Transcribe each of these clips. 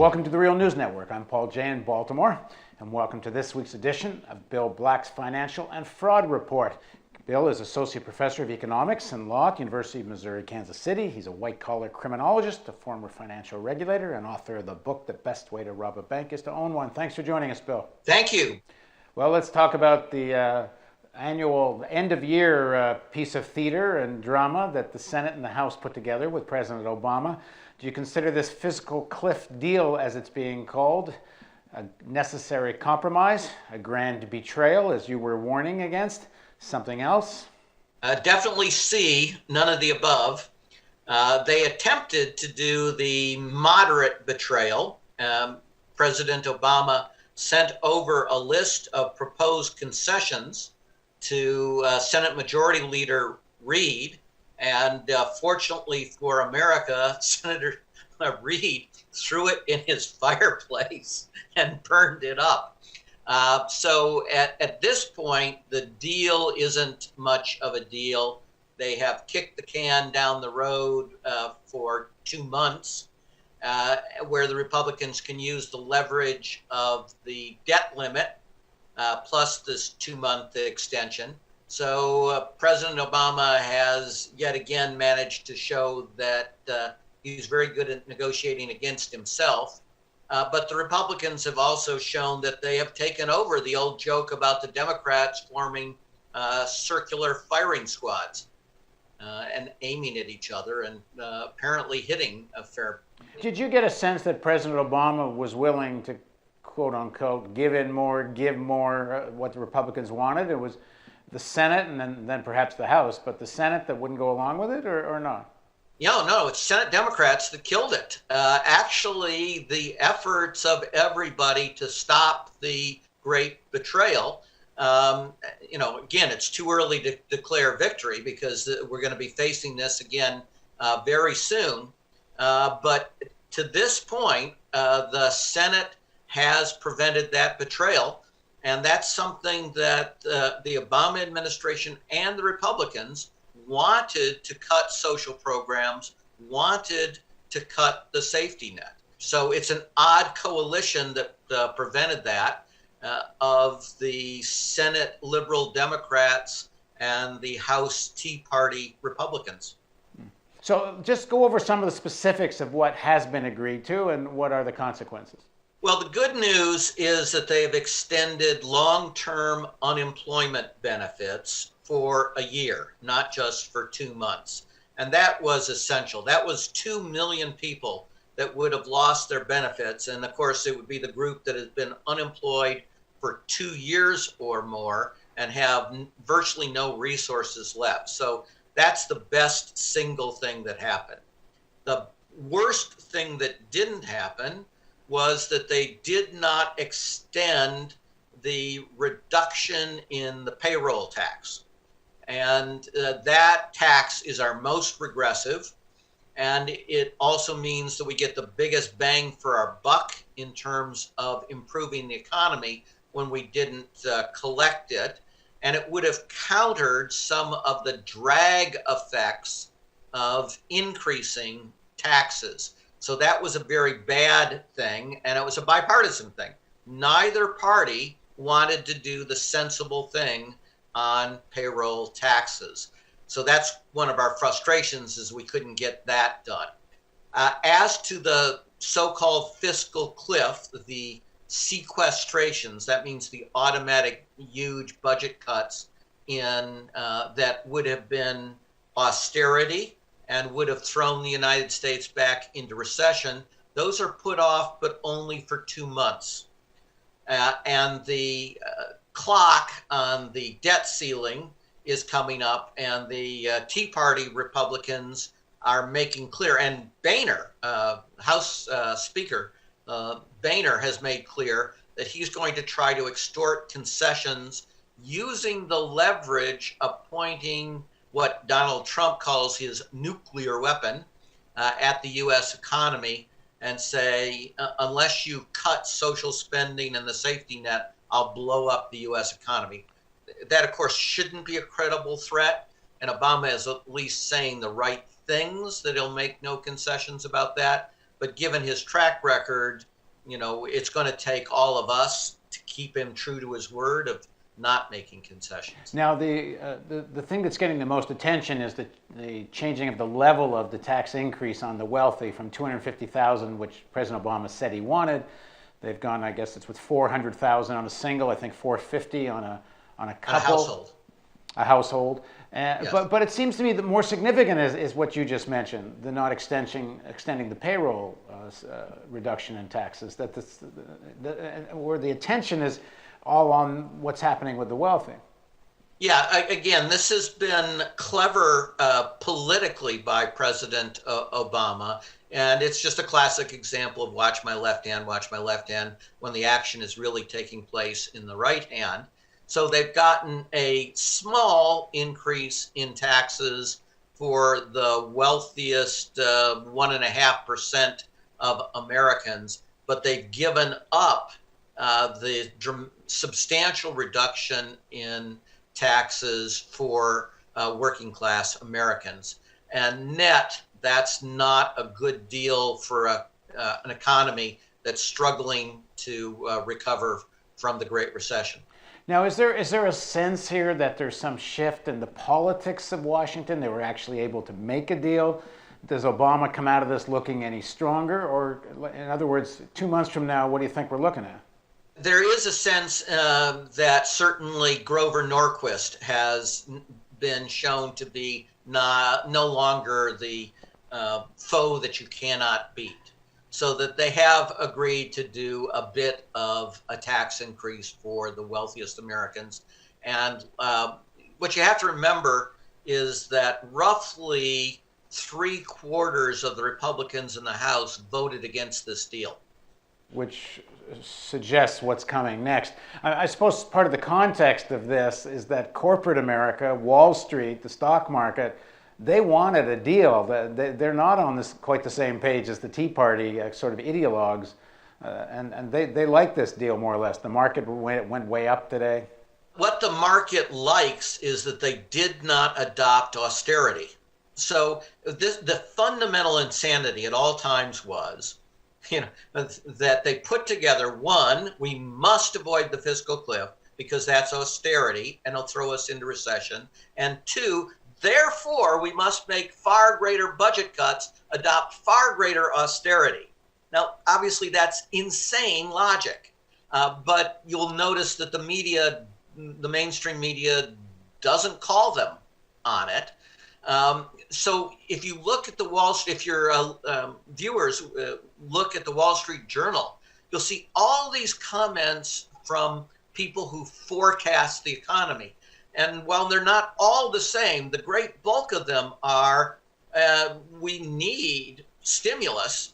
Welcome to the Real News Network. I'm Paul Jay in Baltimore, and welcome to this week's edition of Bill Black's Financial and Fraud Report. Bill is Associate Professor of Economics and Law at the University of Missouri, Kansas City. He's a white-collar criminologist, a former financial regulator, and author of the book, The Best Way to Rob a Bank is to Own One. Thanks for joining us, Bill. Thank you. Well, let's talk about the annual end-of-year piece of theater and drama that the Senate and the House put together with President Obama. Do you consider this fiscal cliff deal, as it's being called, a necessary compromise, a grand betrayal, as you were warning against, something else? Definitely C, none of the above. They attempted to do the moderate betrayal. President Obama sent over a list of proposed concessions to Senate Majority Leader Reid, and fortunately for America, Senator Reid threw it in his fireplace and burned it up. So at this point, the deal isn't much of a deal. They have kicked the can down the road for 2 months, where the Republicans can use the leverage of the debt limit plus this 2-month extension. So President Obama has yet again managed to show that he's very good at negotiating against himself. But the Republicans have also shown that they have taken over the old joke about the Democrats forming circular firing squads and aiming at each other and apparently hitting a fair. Did you get a sense that President Obama was willing to, quote unquote, give more, what the Republicans wanted? It was the Senate and then perhaps the House, but the Senate that wouldn't go along with it, or not? No, it's Senate Democrats that killed it. Actually, the efforts of everybody to stop the great betrayal, again, it's too early to declare victory because we're going to be facing this again very soon. But to this point, the Senate has prevented that betrayal. And that's something that the Obama administration and the Republicans wanted to cut social programs, wanted to cut the safety net. So it's an odd coalition that prevented that of the Senate liberal Democrats and the House Tea Party Republicans. So just go over some of the specifics of what has been agreed to and what are the consequences. Well, the good news is that they have extended long-term unemployment benefits for a year, not just for 2 months. And that was essential. That was 2 million people that would have lost their benefits. And of course, it would be the group that has been unemployed for 2 years or more and have virtually no resources left. So that's the best single thing that happened. The worst thing that didn't happen was that they did not extend the reduction in the payroll tax. And that tax is our most regressive. And it also means that we get the biggest bang for our buck in terms of improving the economy when we didn't collect it. And it would have countered some of the drag effects of increasing taxes. So that was a very bad thing, and it was a bipartisan thing. Neither party wanted to do the sensible thing on payroll taxes. So that's one of our frustrations, is we couldn't get that done. As to the so-called fiscal cliff, the sequestrations, that means the automatic huge budget cuts in that would have been austerity and would have thrown the United States back into recession. Those are put off, but only for 2 months. And the clock on the debt ceiling is coming up, and the Tea Party Republicans are making clear, and Boehner, House Speaker Boehner, has made clear that he's going to try to extort concessions using the leverage of pointing what Donald Trump calls his nuclear weapon at the U.S. economy and say, unless you cut social spending and the safety net, I'll blow up the U.S. economy. That, of course, shouldn't be a credible threat. And Obama is at least saying the right things, that he'll make no concessions about that. But given his track record, it's going to take all of us to keep him true to his word of not making concessions. Now, the thing that's getting the most attention is the changing of the level of the tax increase on the wealthy from 250,000, which President Obama said he wanted. They've gone, I guess it's with 400,000 on a single, I think 450 on a couple. A household. A household. Yes. But it seems to me the more significant is what you just mentioned, the not extending the payroll reduction in taxes, where the attention is all on what's happening with the wealthy. Yeah, again, this has been clever politically by President Obama, and it's just a classic example of watch my left hand, when the action is really taking place in the right hand. So they've gotten a small increase in taxes for the wealthiest 1.5% of Americans, but they've given up the substantial reduction in taxes for working class Americans. And net, that's not a good deal for an economy that's struggling to recover from the Great Recession. Now, is there a sense here that there's some shift in the politics of Washington? They were actually able to make a deal. Does Obama come out of this looking any stronger? Or, in other words, 2 months from now, what do you think we're looking at? There is a sense that certainly Grover Norquist has been shown to be no longer the foe that you cannot beat. So that they have agreed to do a bit of a tax increase for the wealthiest Americans. And what you have to remember is that roughly 3/4 of the Republicans in the House voted against this deal. Which suggests what's coming next. I suppose part of the context of this is that corporate America, Wall Street, the stock market, they wanted a deal. They're not on quite the same page as the Tea Party sort of ideologues, and they like this deal more or less. The market went way up today. What the market likes is that they did not adopt austerity. So the fundamental insanity at all times was, that they put together, one, we must avoid the fiscal cliff because that's austerity and it'll throw us into recession, and two, therefore, we must make far greater budget cuts, adopt far greater austerity. Now, obviously, that's insane logic, but you'll notice that the mainstream media doesn't call them on it. So if you look at if your viewers look at the Wall Street Journal, you'll see all these comments from people who forecast the economy. And while they're not all the same, the great bulk of them are, we need stimulus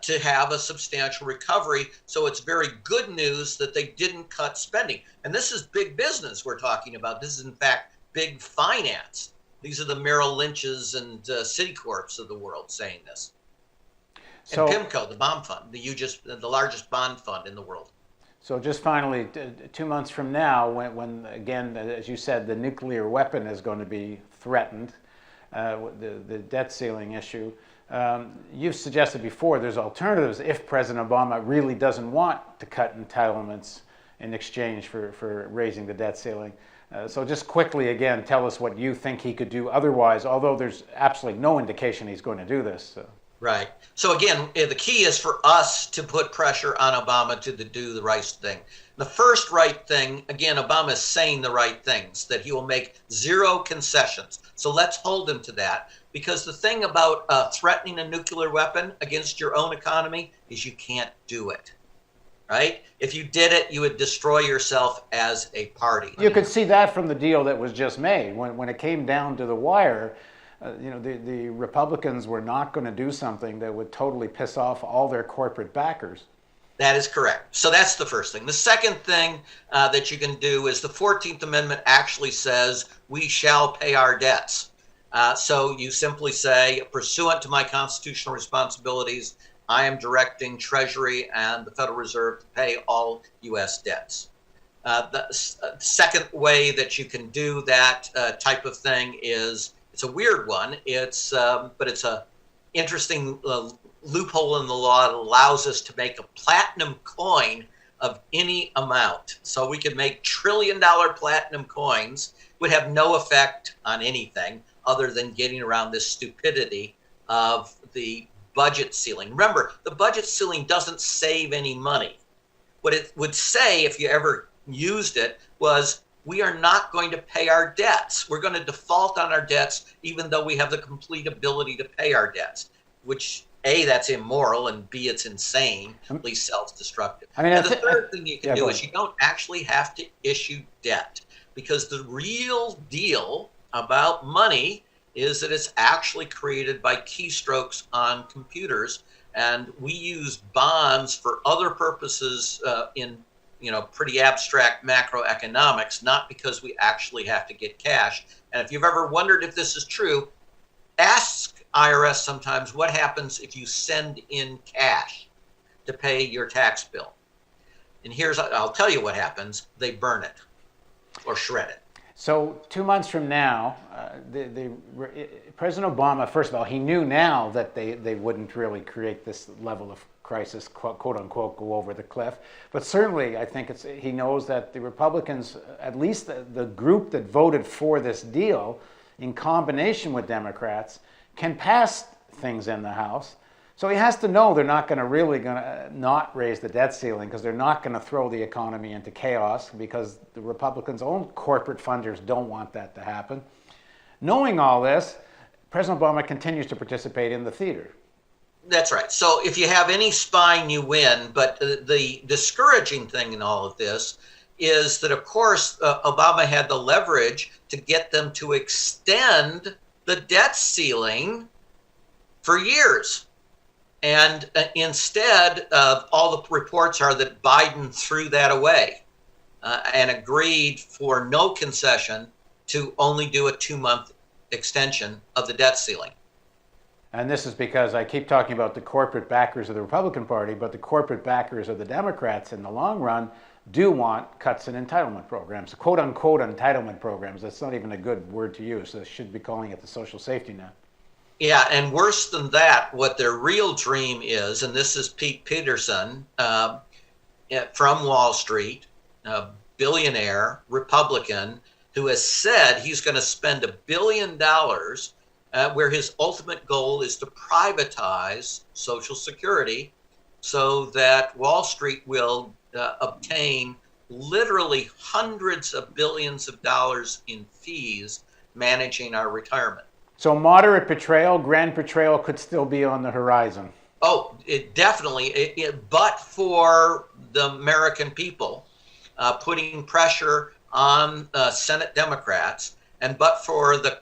to have a substantial recovery. So it's very good news that they didn't cut spending. And this is big business we're talking about. This is, in fact, big finance. These are the Merrill Lynch's and Citicorps of the world saying this. And PIMCO, the bond fund, the largest bond fund in the world. So just finally, 2 months from now, when again, as you said, the nuclear weapon is going to be threatened, the debt ceiling issue, you've suggested before there's alternatives if President Obama really doesn't want to cut entitlements in exchange for raising the debt ceiling. So just quickly, again, tell us what you think he could do otherwise, although there's absolutely no indication he's going to do this. So. Right. So again, the key is for us to put pressure on Obama to do the right thing. The first right thing, again, Obama is saying the right things, that he will make zero concessions. So let's hold him to that, because the thing about threatening a nuclear weapon against your own economy is you can't do it. Right? If you did it, you would destroy yourself as a party. You could see that from the deal that was just made. When it came down to the wire, the Republicans were not going to do something that would totally piss off all their corporate backers. That is correct. So that's the first thing. The second thing that you can do is the 14th Amendment actually says we shall pay our debts. So you simply say, pursuant to my constitutional responsibilities, I am directing Treasury and the Federal Reserve to pay all U.S. debts. The second way that you can do that type of thing is, it's a weird one. But it's a interesting loophole in the law that allows us to make a platinum coin of any amount. So we could make $1 trillion platinum coins, would have no effect on anything other than getting around this stupidity of the budget ceiling. Remember, the budget ceiling doesn't save any money. What it would say, if you ever used it, was we are not going to pay our debts. We're going to default on our debts, even though we have the complete ability to pay our debts, which A, that's immoral, and B, it's insanely self-destructive. I mean, and the third thing you can do is ahead. you don't actually have to issue debt, because the real deal about money is that it's actually created by keystrokes on computers, and we use bonds for other purposes in pretty abstract macroeconomics, not because we actually have to get cash. And if you've ever wondered if this is true, ask IRS sometimes what happens if you send in cash to pay your tax bill. And I'll tell you what happens. They burn it or shred it. So 2 months from now, President Obama, first of all, he knew now that they wouldn't really create this level of crisis, quote unquote, go over the cliff. But certainly, I think he knows that the Republicans, at least the group that voted for this deal, in combination with Democrats, can pass things in the House. So he has to know they're not going to not raise the debt ceiling, because they're not going to throw the economy into chaos, because the Republicans' own corporate funders don't want that to happen. Knowing all this, President Obama continues to participate in the theater. That's right. So if you have any spine, you win. But the discouraging thing in all of this is that, of course, Obama had the leverage to get them to extend the debt ceiling for years. And instead, all the reports are that Biden threw that away and agreed for no concession to only do a 2-month extension of the debt ceiling. And this is because I keep talking about the corporate backers of the Republican Party, but the corporate backers of the Democrats in the long run do want cuts in entitlement programs, quote unquote entitlement programs. That's not even a good word to use. They should be calling it the social safety net. Yeah, and worse than that, what their real dream is, and this is Pete Peterson from Wall Street, a billionaire Republican, who has said he's going to spend $1 billion where his ultimate goal is to privatize Social Security so that Wall Street will obtain literally hundreds of billions of dollars in fees managing our retirement. So moderate betrayal, grand betrayal could still be on the horizon. Oh, it definitely, but for the American people putting pressure on Senate Democrats, and but for the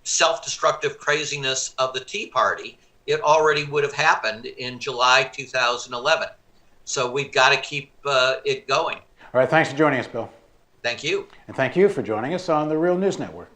self-destructive craziness of the Tea Party, it already would have happened in July 2011. So we've got to keep it going. All right, thanks for joining us, Bill. Thank you. And thank you for joining us on the Real News Network.